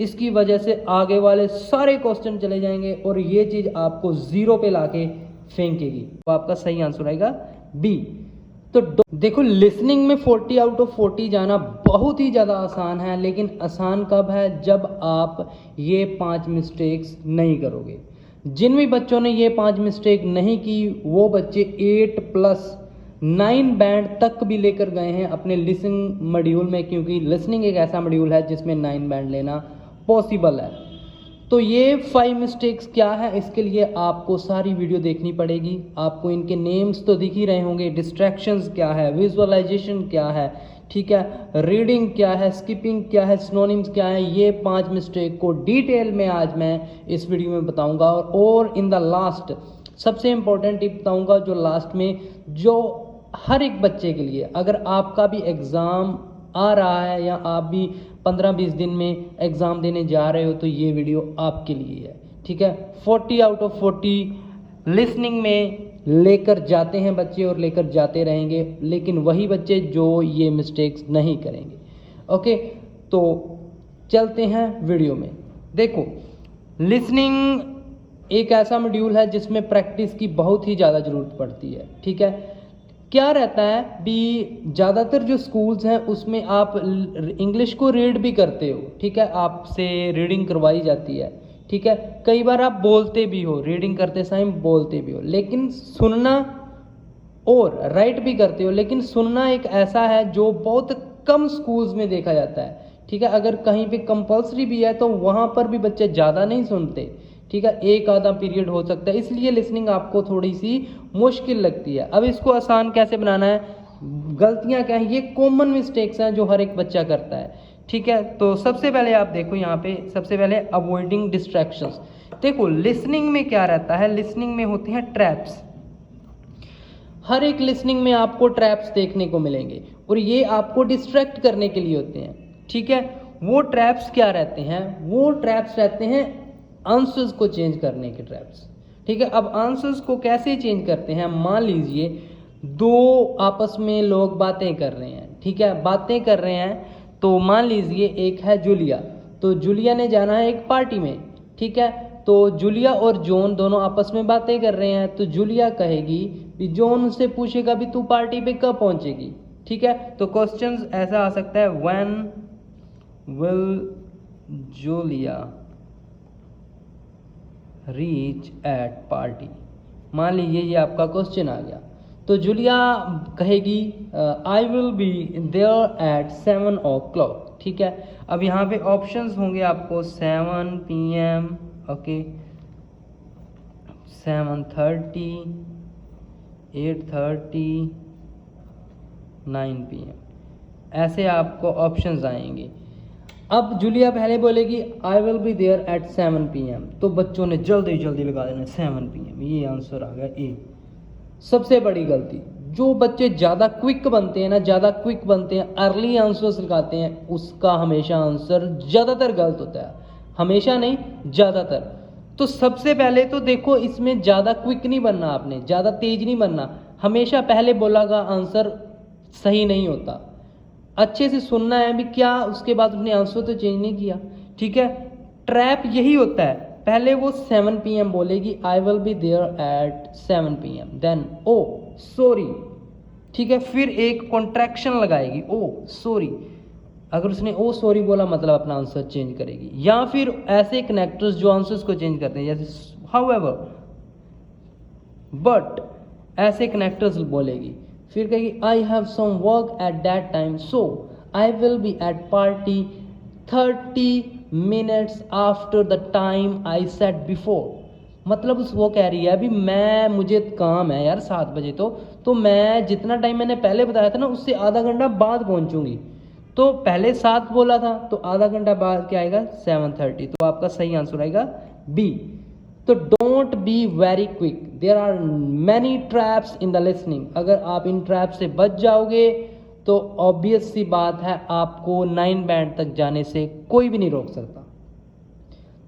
इसकी वजह से आगे वाले सारे क्वेश्चन चले जाएंगे और ये चीज़ आपको जीरो पे लाके फेंकेगी। तो आपका सही आंसर आएगा बी। तो देखो लिसनिंग में 40 आउट ऑफ 40 जाना बहुत ही ज़्यादा आसान है, लेकिन आसान कब है जब आप ये 5 मिस्टेक्स नहीं करोगे। जिन भी बच्चों ने ये 5 मिस्टेक नहीं की वो बच्चे 8+9 बैंड तक भी लेकर गए हैं अपने लिसनिंग मॉड्यूल में, क्योंकि लिसनिंग एक ऐसा मॉड्यूल है जिसमें 9 बैंड लेना पॉसिबल है। तो ये 5 मिस्टेक्स क्या है, इसके लिए आपको सारी वीडियो देखनी पड़ेगी। आपको इनके नेम्स तो दिख ही रहे होंगे, डिस्ट्रैक्शंस क्या है, विजुअलाइजेशन क्या है, ठीक है, रीडिंग क्या है, स्किपिंग क्या है, सिनोनिम्स क्या है, ये 5 मिस्टेक को डिटेल में आज मैं इस वीडियो में बताऊंगा। और इन द लास्ट सबसे इम्पोर्टेंट टिप बताऊंगा जो लास्ट में, जो हर एक बच्चे के लिए, अगर आपका भी एग्ज़ाम आ रहा है या आप भी 15-20 दिन में एग्ज़ाम देने जा रहे हो तो ये वीडियो आपके लिए है, ठीक है। 40 आउट ऑफ 40 लिसनिंग में लेकर जाते हैं बच्चे और लेकर जाते रहेंगे, लेकिन वही बच्चे जो ये मिस्टेक्स नहीं करेंगे। ओके, तो चलते हैं वीडियो में। देखो लिसनिंग एक ऐसा मॉड्यूल है जिसमें प्रैक्टिस की बहुत ही ज़्यादा ज़रूरत पड़ती है, ठीक है। क्या रहता है भी, ज़्यादातर जो स्कूल्स हैं उसमें आप इंग्लिश को रीड भी करते हो, ठीक है, आपसे रीडिंग करवाई जाती है, ठीक है। कई बार आप बोलते भी हो, रीडिंग करते समय बोलते भी हो, लेकिन सुनना और राइट भी करते हो, लेकिन सुनना एक ऐसा है जो बहुत कम स्कूल्स में देखा जाता है, ठीक है। अगर कहीं पे कंपलसरी भी है तो वहाँ पर भी बच्चे ज़्यादा नहीं सुनते, ठीक है, एक आधा पीरियड हो सकता है, इसलिए लिसनिंग आपको थोड़ी सी मुश्किल लगती है। अब इसको आसान कैसे बनाना है, गलतियाँ क्या हैं, ये कॉमन मिस्टेक्स हैं जो हर एक बच्चा करता है, ठीक है। तो सबसे पहले आप देखो यहाँ पे, सबसे पहले अवॉइडिंग डिस्ट्रैक्शंस। देखो लिसनिंग में क्या रहता है, लिसनिंग में होते हैं ट्रैप्स। हर एक लिसनिंग में आपको ट्रैप्स देखने को मिलेंगे और ये आपको डिस्ट्रैक्ट करने के लिए होते हैं, ठीक है। वो ट्रैप्स क्या रहते हैं, वो ट्रैप्स रहते हैं आंसर्स को चेंज करने के ट्रैप्स, ठीक है। अब आंसर्स को कैसे चेंज करते हैं, मान लीजिए दो आपस में लोग बातें कर रहे हैं, ठीक है, बातें कर रहे हैं। तो मान लीजिए एक है जूलिया, तो जूलिया ने जाना है एक पार्टी में, ठीक है। तो जूलिया और जॉन दोनों आपस में बातें कर रहे हैं, तो जूलिया कहेगी कि जॉन उससे पूछेगा भी तू पार्टी पे कब पहुंचेगी, ठीक है। तो क्वेश्चन ऐसा आ सकता है, when will Julia reach at party. मान लीजिए ये आपका क्वेश्चन आ गया, तो जूलिया कहेगी I will be there at 7 o'clock, ठीक है। अब यहाँ पे ऑप्शंस होंगे आपको 7 PM, ओके, 7:30, 8:30, 9 PM, ऐसे आपको ऑप्शंस आएंगे। अब जूलिया पहले बोलेगी I will be there at 7 PM, तो बच्चों ने जल्दी जल्दी लगा देना 7 PM, ये आंसर आ गया ए। सबसे बड़ी गलती, जो बच्चे ज़्यादा क्विक बनते हैं ना, ज़्यादा क्विक बनते हैं, अर्ली आंसर्स लगाते हैं, उसका हमेशा आंसर ज़्यादातर गलत होता है, हमेशा नहीं ज़्यादातर। तो सबसे पहले तो देखो इसमें ज़्यादा क्विक नहीं बनना, आपने ज़्यादा तेज नहीं बनना, हमेशा पहले बोला का आंसर सही नहीं होता। अच्छे से सुनना है भी क्या, उसके बाद उसने आंसर तो चेंज नहीं किया, ठीक है। ट्रैप यही होता है, पहले वो 7 PM बोलेगी, I will be there at 7 PM, then oh sorry, ठीक है, फिर एक कॉन्ट्रैक्शन लगाएगी, ओ सॉरी। अगर उसने ओ सॉरी बोला मतलब अपना आंसर चेंज करेगी, या फिर ऐसे कनेक्टर्स जो आंसर्स को चेंज करते हैं, जैसे हाउएवर, बट, ऐसे कनेक्टर्स बोलेगी। फिर कहेगी I have some work at that time, so I will be at party 30 minutes after the time I set before. मतलब उस वो कह रही है अभी मुझे काम है यार 7 बजे, तो मैं जितना टाइम मैंने पहले बताया था ना उससे आधा घंटा बाद पहुंचूंगी। तो पहले 7 बोला था, तो आधा घंटा बाद क्या आएगा 7:30, तो आपका सही आंसर आएगा बी। तो don't be very quick, there are many traps in the listening. अगर आप इन ट्रैप से बच जाओगे तो ऑब्वियस सी बात है आपको 9 बैंड तक जाने से कोई भी नहीं रोक सकता।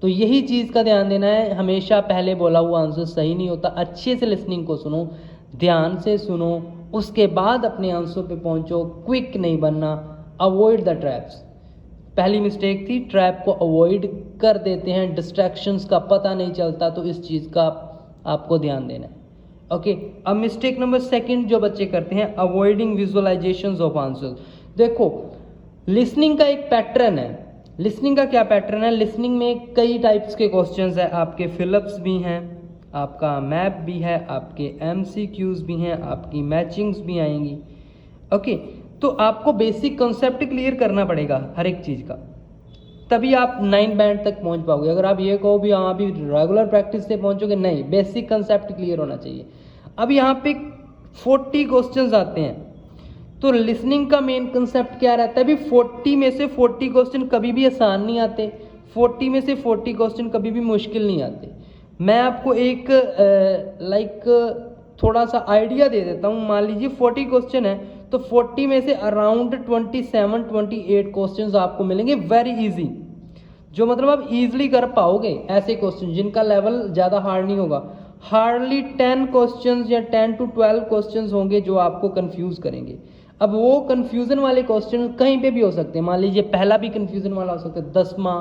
तो यही चीज़ का ध्यान देना है, हमेशा पहले बोला हुआ आंसर सही नहीं होता। अच्छे से लिसनिंग को सुनो, ध्यान से सुनो, उसके बाद अपने आंसर पे पहुंचो, क्विक नहीं बनना, अवॉइड द ट्रैप्स। पहली मिस्टेक थी, ट्रैप को अवॉइड कर देते हैं, डिस्ट्रैक्शंस का पता नहीं चलता, तो इस चीज़ का आपको ध्यान देना है। ओके, अब मिस्टेक नंबर सेकंड जो बच्चे करते हैं, अवॉइडिंग विजुअलाइजेशंस ऑफ आंसर्स। देखो, लिसनिंग का एक पैटर्न है। लिसनिंग का क्या पैटर्न है? लिसनिंग में कई टाइप्स के क्वेश्चंस हैं, आपके फिलअप्स भी हैं, आपका मैप भी है, आपके एमसीक्यूज भी हैं, आपकी मैचिंग्स भी आएंगी। ओके, तो आपको बेसिक कॉन्सेप्ट क्लियर करना पड़ेगा हर एक चीज़ का, तभी आप 9 बैंड तक पहुंच पाओगे। अगर आप ये कहो भी हाँ अभी रेगुलर प्रैक्टिस से पहुंचोगे, नहीं, बेसिक कंसेप्ट क्लियर होना चाहिए। अब यहाँ पे 40 क्वेश्चंस आते हैं, तो लिसनिंग का मेन कंसेप्ट क्या रहता है? भी 40 में से 40 क्वेश्चन कभी भी आसान नहीं आते, 40 में से 40 क्वेश्चन कभी भी मुश्किल नहीं आते। मैं आपको एक थोड़ा सा आइडिया दे देता हूँ। मान लीजिए 40 क्वेश्चन है, तो 40 में से अराउंड 27-28 क्वेश्चंस आपको मिलेंगे वेरी इजी, जो मतलब आप इजीली कर पाओगे। ऐसे क्वेश्चन जिनका लेवल ज़्यादा हार्ड नहीं होगा। हार्डली 10 क्वेश्चंस या 10 to 12 क्वेश्चंस होंगे जो आपको कंफ्यूज करेंगे। अब वो कंफ्यूजन वाले क्वेश्चन कहीं पे भी हो सकते हैं। मान लीजिए पहला भी कंफ्यूजन वाला हो सकता है, 10वां,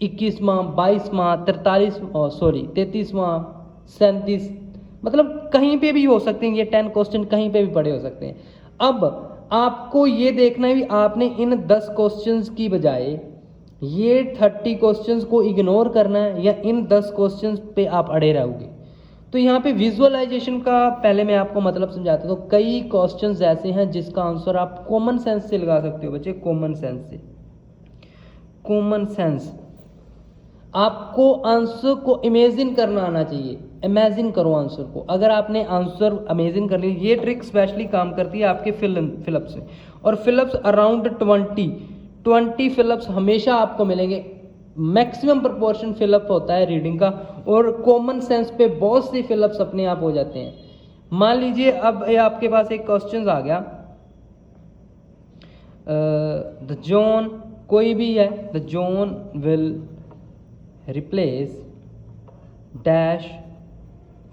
21वां, 22वां, 33वां, 37, मतलब कहीं पे भी हो सकते हैं। ये 10 क्वेश्चन कहीं पे भी पड़े हो सकते हैं। अब आपको ये देखना है भी आपने इन 10 क्वेश्चंस की बजाय ये 30 क्वेश्चंस को इग्नोर करना है या इन 10 क्वेश्चंस पे आप अड़े रहोगे। तो यहाँ पे विजुअलाइजेशन का पहले मैं आपको मतलब समझाता हूँ। तो कई क्वेश्चंस ऐसे हैं जिसका आंसर आप कॉमन सेंस से लगा सकते हो बच्चे, कॉमन सेंस से। कॉमन सेंस, आपको आंसर को इमेजिन करना आना चाहिए। इमेजिन करो आंसर को। अगर आपने आंसर इमेजिन कर लिया, ये ट्रिक स्पेशली काम करती है आपके फिलअप्स में। और फिलअप्स अराउंड 20 फिलअप्स हमेशा आपको मिलेंगे। मैक्सिमम प्रोपोर्शन फिलअप होता है रीडिंग का, और कॉमन सेंस पे बहुत सी फिलअप्स अपने आप हो जाते हैं। मान लीजिए अब ये आपके पास एक क्वेश्चन आ गया, द जोन, कोई भी है, the zone will replace dash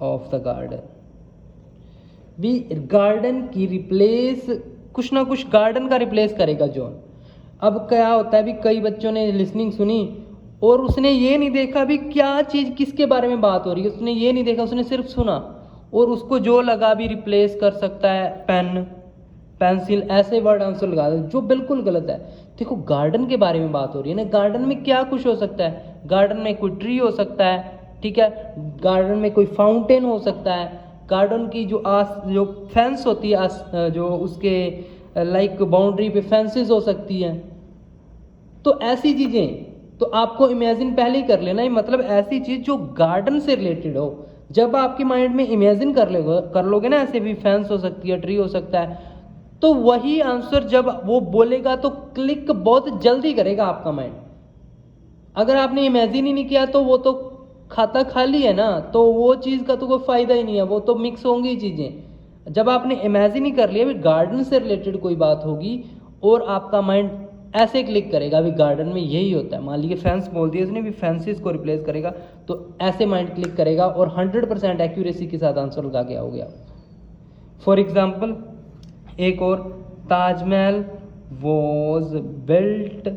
of the garden. भी गार्डन की रिप्लेस, कुछ ना कुछ गार्डन का रिप्लेस करेगा जोन। अब क्या होता है भी कई बच्चों ने लिसनिंग सुनी और उसने ये नहीं देखा भी क्या चीज़ किसके बारे में बात हो रही है, उसने ये नहीं देखा, उसने सिर्फ सुना और उसको जो लगा भी रिप्लेस कर सकता है पेन, पेंसिल, ऐसे वर्ड आंसर लगा दे, जो बिल्कुल गलत है। देखो गार्डन के बारे में बात हो रही है ना, गार्डन में क्या कुछ हो सकता है। गार्डन में कोई ट्री हो सकता है, ठीक है, गार्डन में कोई फाउंटेन हो सकता है, गार्डन की जो फेंस होती है, जो उसके बाउंड्री पे फेंसेस हो सकती हैं। तो ऐसी चीज़ें तो आपको इमेजिन पहले ही कर लेना है, मतलब ऐसी चीज़ जो गार्डन से रिलेटेड हो। जब आपके माइंड में इमेजिन कर लोगे ना, ऐसे भी फेंस हो सकती है, ट्री हो सकता है, तो वही आंसर जब वो बोलेगा तो क्लिक बहुत जल्दी करेगा आपका माइंड। अगर आपने इमेजिन ही नहीं किया तो वो तो खाता खाली है ना, तो वो चीज़ का तो कोई फ़ायदा ही नहीं है, वो तो मिक्स होंगी चीज़ें। जब आपने इमेजिन ही कर लिया भी गार्डन से रिलेटेड कोई बात होगी और आपका माइंड ऐसे क्लिक करेगा भी गार्डन में यही होता है। मान लीजिए फेंस बोल दिया इसने, भी फेंसेस को रिप्लेस करेगा, तो ऐसे माइंड क्लिक करेगा और 100% एक्यूरेसी के साथ आंसर लगा के आओगे आप। फॉर एग्जाम्पल एक और, Taj Mahal was built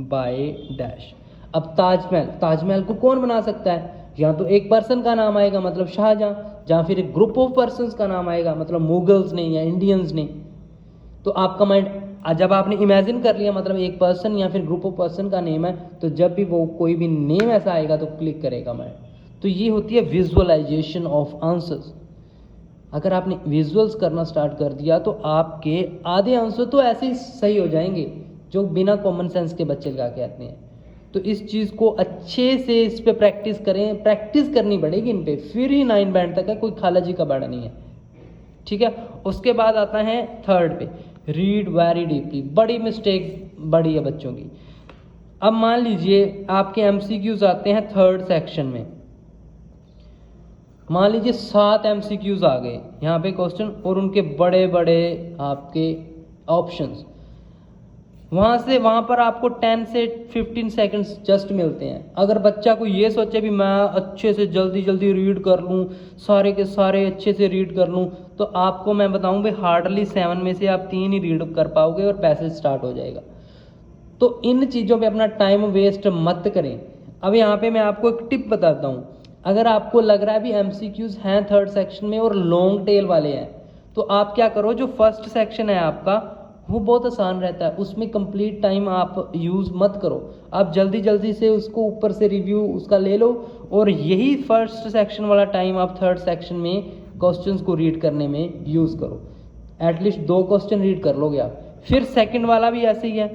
by dash. अब ताजमहल को कौन बना सकता है? या तो एक पर्सन का नाम आएगा मतलब शाहजहां, या फिर एक ग्रुप ऑफ पर्संस का नाम आएगा मतलब मुगल्स ने या इंडियंस ने। तो आपका माइंड, जब आपने इमेजिन कर लिया मतलब एक पर्सन या फिर ग्रुप ऑफ पर्सन का नेम है, तो जब भी वो कोई भी नेम ऐसा आएगा तो क्लिक करेगा माइंड। तो ये होती है विजुअलाइजेशन ऑफ आंसर्स। अगर आपने विजुअल्स करना स्टार्ट कर दिया तो आपके आधे आंसर तो ऐसे ही सही हो जाएंगे जो बिना कॉमन सेंस के बच्चे लगा के आते हैं। तो इस चीज़ को अच्छे से इस पे प्रैक्टिस करें, प्रैक्टिस करनी पड़ेगी इन पे, फिर ही 9 बैंड तक है, कोई खाला जी का बाड़ा नहीं है, ठीक है। उसके बाद आता है थर्ड पे, रीड वेरी डीपली। बड़ी मिस्टेक बड़ी है बच्चों की। अब मान लीजिए आपके एमसीक्यूज आते हैं थर्ड सेक्शन में, मान लीजिए 7 एमसीक्यूज आ गए यहाँ पे क्वेश्चन और उनके बड़े बड़े आपके ऑप्शंस। वहाँ पर आपको 10 से 15 सेकंड्स जस्ट मिलते हैं। अगर बच्चा को ये सोचे भी मैं अच्छे से जल्दी जल्दी रीड कर लूँ, सारे के सारे अच्छे से रीड कर लूँ, तो आपको मैं बताऊँ भाई हार्डली 7 में से आप 3 ही रीड कर पाओगे और पैसेज स्टार्ट हो जाएगा। तो इन चीज़ों पे अपना टाइम वेस्ट मत करें। अब यहाँ पे मैं आपको एक टिप बताता हूँ, अगर आपको लग रहा है भी MCQs हैं थर्ड सेक्शन में और लॉन्ग टेल वाले हैं, तो आप क्या करो, जो फर्स्ट सेक्शन है आपका वो बहुत आसान रहता है, उसमें कंप्लीट टाइम आप यूज़ मत करो, आप जल्दी जल्दी से उसको ऊपर से रिव्यू उसका ले लो, और यही फर्स्ट सेक्शन वाला टाइम आप थर्ड सेक्शन में क्वेश्चंस को रीड करने में यूज़ करो। एटलीस्ट 2 क्वेश्चन रीड कर लोगे आप, फिर सेकंड वाला भी ऐसे ही है,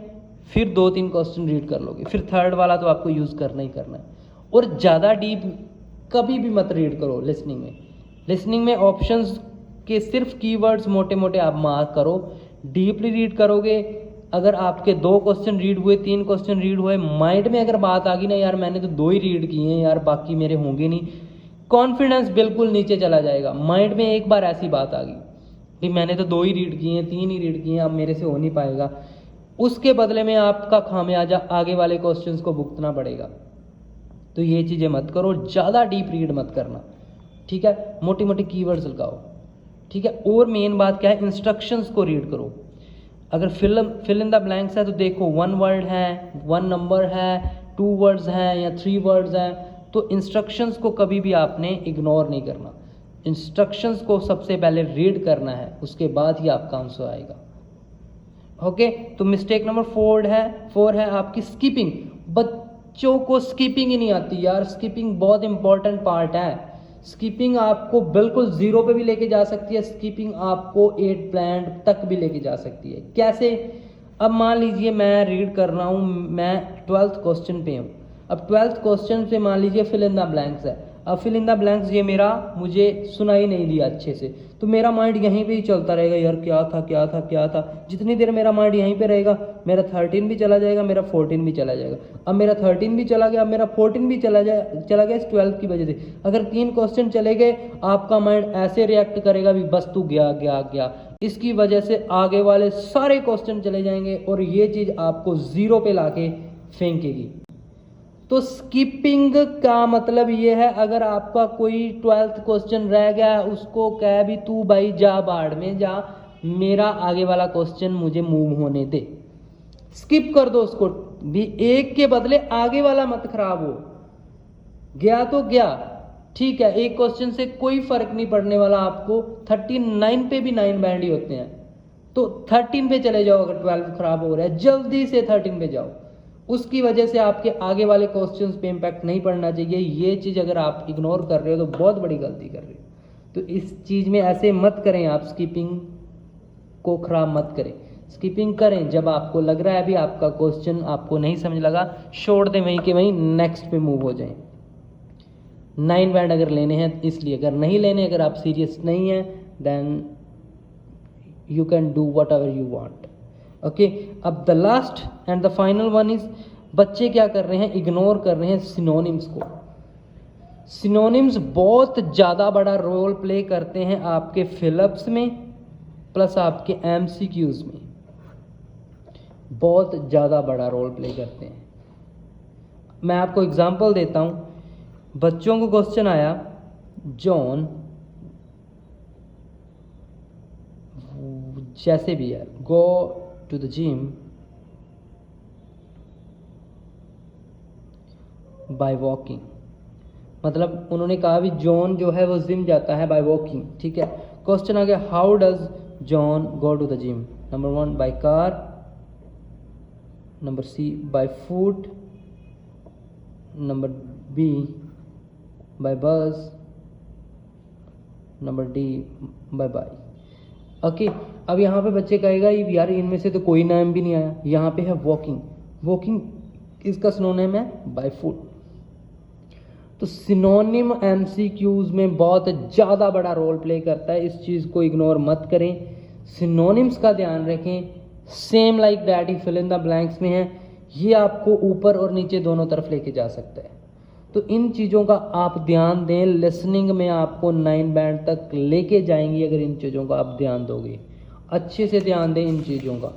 फिर 2-3 क्वेश्चन रीड कर लोगे, फिर थर्ड वाला तो आपको यूज़ करना ही करना है। और ज़्यादा डीप कभी भी मत रीड करो लिसनिंग में। लिसनिंग में ऑप्शंस के सिर्फ कीवर्ड्स मोटे मोटे आप मार्क करो, डीपली रीड करोगे, अगर आपके 2 क्वेश्चन रीड हुए, 3 क्वेश्चन रीड हुए, माइंड में अगर बात आ गई ना यार मैंने तो 2 ही रीड किए हैं यार, बाकी मेरे होंगे नहीं, कॉन्फिडेंस बिल्कुल नीचे चला जाएगा। माइंड में एक बार ऐसी बात आ गई कि मैंने तो 2 ही रीड किए हैं, 3 ही रीड किए हैं, अब मेरे से हो नहीं पाएगा, उसके बदले में आपका खामियाजा आगे वाले क्वेश्चंस को भुगतना पड़ेगा। तो ये चीज़ें मत करो, ज़्यादा डीप रीड मत करना, ठीक है, मोटी मोटी कीवर्ड्स लगाओ, ठीक है। और मेन बात क्या है, इंस्ट्रक्शंस को रीड करो। अगर फिल इन द ब्लैंक्स है तो देखो 1 वर्ड है, 1 नंबर है, 2 वर्ड्स हैं या 3 वर्ड्स हैं, तो इंस्ट्रक्शंस को कभी भी आपने इग्नोर नहीं करना, इंस्ट्रक्शंस को सबसे पहले रीड करना है, उसके बाद ही आपका आंसर आएगा। ओके, तो मिस्टेक नंबर 4 है आपकी स्किपिंग। बच्चों को स्किपिंग ही नहीं आती यार, स्किपिंग बहुत इंपॉर्टेंट पार्ट है। स्किपिंग आपको बिल्कुल 0 पे भी लेके जा सकती है, स्किपिंग आपको 8 ब्लैंड तक भी लेके जा सकती है। कैसे? अब मान लीजिए मैं रीड कर रहा हूँ, मैं 12th क्वेश्चन पे हूँ, अब 12th क्वेश्चन से मान लीजिए फिल इन द ब्लैंक्स है, अब फिल इन द ब्लैंक्स ये मेरा मुझे सुनाई नहीं दिया अच्छे से, तो मेरा माइंड यहीं पे ही चलता रहेगा, यार क्या था क्या था क्या था, जितनी देर मेरा माइंड यहीं पे रहेगा मेरा 13 भी चला जाएगा, मेरा 14 भी चला जाएगा। अब मेरा 13 भी चला गया, अब मेरा 14 भी चला गया इस 12 की वजह से। अगर 3 क्वेश्चन चले गए, आपका माइंड ऐसे रिएक्ट करेगा भी बस तू गया गया गया, इसकी वजह से आगे वाले सारे क्वेश्चन चले जाएंगे और ये चीज़ आपको 0 पे लाके फेंकेगी। तो स्किपिंग का मतलब ये है, अगर आपका कोई 12th क्वेश्चन रह गया, उसको कह भी तू भाई जा बाढ़ में जा, मेरा आगे वाला क्वेश्चन मुझे मूव होने दे, स्किप कर दो उसको भी, एक के बदले आगे वाला मत खराब हो, गया तो गया, ठीक है, एक क्वेश्चन से कोई फर्क नहीं पड़ने वाला आपको, 39 पे भी 9 बैंड ही होते हैं, तो 13 पे चले जाओ। अगर 12 खराब हो रहा है जल्दी से 13 पे जाओ, उसकी वजह से आपके आगे वाले क्वेश्चंस पे इम्पैक्ट नहीं पड़ना चाहिए। ये चीज़ अगर आप इग्नोर कर रहे हो तो बहुत बड़ी गलती कर रहे हो। तो इस चीज़ में ऐसे मत करें, आप स्किपिंग को खराब मत करें, स्किपिंग करें जब आपको लग रहा है अभी आपका क्वेश्चन आपको नहीं समझ लगा, छोड़ दें वहीं के वहीं, नेक्स्ट पे मूव हो जाएं। 9 बैंड अगर लेने हैं इसलिए, अगर नहीं लेने, अगर आप सीरियस नहीं हैं, then you can do whatever you want. Okay, अब the last and the final one is, बच्चे क्या कर रहे हैं, इग्नोर कर रहे हैं सिनोनिम्स को। सिनोनिम्स बहुत ज़्यादा बड़ा रोल प्ले करते हैं आपके फिलअप्स में प्लस आपके MCQs में, बहुत ज़्यादा बड़ा रोल प्ले करते हैं। मैं आपको एग्जांपल देता हूँ, बच्चों को क्वेश्चन आया, जॉन जैसे भी है, go to the gym by walking, मतलब उन्होंने कहा भी जॉन जो है वो जिम जाता है बाय वॉकिंग, ठीक है। क्वेश्चन आ गया, how does John go to the gym? Number 1 by car, number C by foot, number B by bus, number D by bike. Okay, अब यहाँ पे बच्चे कहेगा यार इनमें से तो कोई नाम भी नहीं आया, यहाँ पे है वॉकिंग, वॉकिंग इसका सिनोनिम है बाय फुट। तो सिनोनिम MCQs में बहुत ज़्यादा बड़ा रोल प्ले करता है, इस चीज़ को इग्नोर मत करें, सिनोनिम्स का ध्यान रखें। सेम लाइक दैट ही फिल इन द ब्लैंक्स में है, ये आपको ऊपर और नीचे दोनों तरफ लेके जा सकता है। तो इन चीज़ों का आप ध्यान दें, लिसनिंग में आपको 9 बैंड तक लेके जाएंगी अगर इन चीज़ों का आप ध्यान दोगे, अच्छे से ध्यान दें इन चीज़ों का।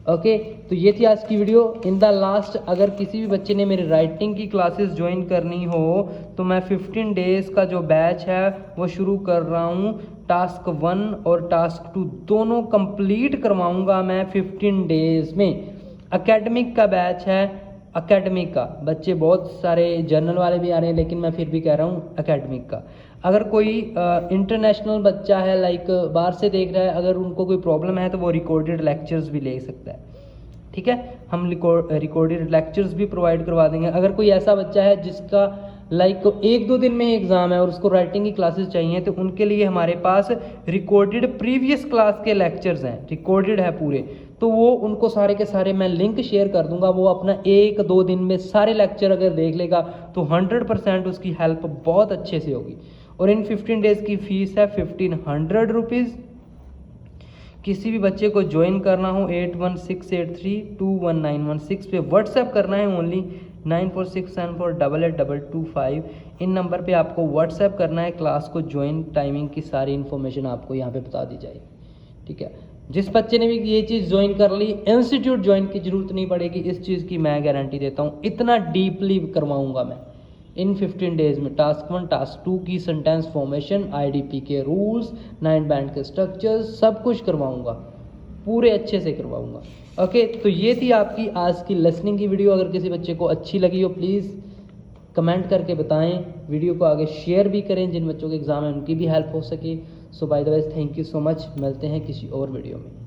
ओके, तो ये थी आज की वीडियो। इन द लास्ट, अगर किसी भी बच्चे ने मेरी राइटिंग की क्लासेस ज्वाइन करनी हो तो मैं 15 डेज़ का जो बैच है वो शुरू कर रहा हूँ। टास्क 1 और टास्क 2 दोनों कंप्लीट करवाऊँगा मैं 15 डेज़ में। एकेडमिक का बैच है, एकेडमिक का बच्चे बहुत सारे जनरल वाले भी आ रहे हैं, लेकिन मैं फिर भी कह रहा हूँ एकेडमिक का। अगर कोई इंटरनेशनल बच्चा है, लाइक बाहर से देख रहा है, अगर उनको कोई प्रॉब्लम है तो वो रिकॉर्डेड लेक्चर्स भी ले सकता है, ठीक है। हम रिकॉर्डेड लेक्चर्स भी प्रोवाइड करवा देंगे। अगर कोई ऐसा बच्चा है जिसका लाइक 1-2 दिन में एग्ज़ाम है और उसको राइटिंग की क्लासेस चाहिए, तो उनके लिए हमारे पास रिकॉर्डेड प्रीवियस क्लास के लेक्चर्स हैं, रिकॉर्डेड है पूरे, तो वो उनको सारे के सारे मैं लिंक शेयर कर दूंगा। वो अपना 1-2 दिन में सारे लेक्चर अगर देख लेगा तो 100% उसकी हेल्प बहुत अच्छे से होगी। और इन 15 डेज़ की फ़ीस है 1500 रुपीज़। किसी भी बच्चे को ज्वाइन करना हो 8168321916 पे व्हाट्सएप करना है, ओनली 9467488225 इन नंबर पे आपको व्हाट्सएप करना है। क्लास को ज्वाइन, टाइमिंग की सारी इन्फॉर्मेशन आपको यहाँ पे बता दी जाएगी, ठीक है। जिस बच्चे ने भी ये चीज़ ज्वाइन कर ली, इंस्टीट्यूट ज्वाइन की जरूरत नहीं पड़ेगी, इस चीज़ की मैं गारंटी देता हूँ। इतना डीपली करवाऊँगा मैं इन 15 डेज़ में। टास्क 1, टास्क 2 की सेंटेंस फॉर्मेशन, IDP के रूल्स, 9 बैंड के स्ट्रक्चर्स, सब कुछ करवाऊंगा, पूरे अच्छे से करवाऊंगा। ओके, तो ये थी आपकी आज की लिसनिंग की वीडियो। अगर किसी बच्चे को अच्छी लगी हो प्लीज़ कमेंट करके बताएं, वीडियो को आगे शेयर भी करें, जिन बच्चों के एग्ज़ाम है उनकी भी हेल्प हो सके। So by the way, thank you so much. मिलते हैं किसी और वीडियो में।